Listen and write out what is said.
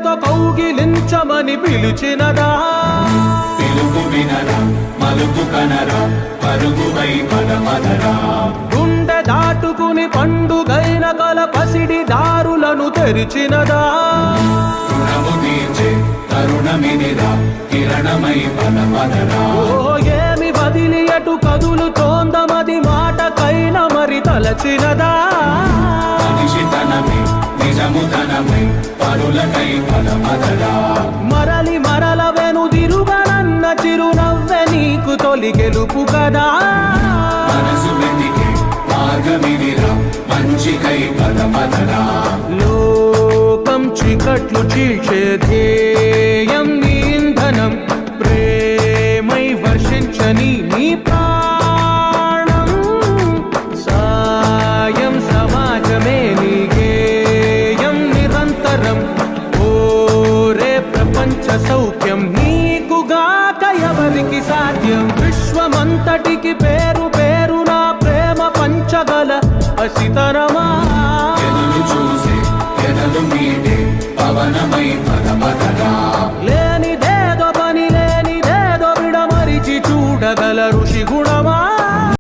ప్రేమతో కౌగిలించమని పిలిచినదా? పిలుపు వినరా, మలుపు కనరా, పరుగువై పదమదరా. గుండె దాటుకుని పండుగైన కల పసిడి దారులను తెరిచినదా? రుణము తీర్చే తరుణమినిరా, కిరణమై పదమదరా. ఓ ఏమి వదిలి అటు కదులుతోందమది మాటకైన మరి తలచినదా? మనిషితనమే నిజముతనమై పరులకై పదమదరా. మరలి మరల వెనుదిరుగనన్న చిరునవ్వె నీకు తొలి గెలుపు కదా? మనసు వెతికే మార్గమినిరా, మంచికై పదమదరా. లోకం చీకట్లు చీల్చే ధ్యేయం నీ ఇంధనం, ప్రేమై వర్షించని నీ ప్రాణం. సాయం సమాజమే నీ గేయం నిరంతరం. ఓరే ప్రపంచ సౌఖ్యం నీకుగాక ఎవరికి సాధ్యం? విశ్వమంతటికి పేరు పేరు నా ప్రేమ పంచగల అసితరమా. ఎదురు చూసే ఎదలు మీటే పవనమై పదమదరా.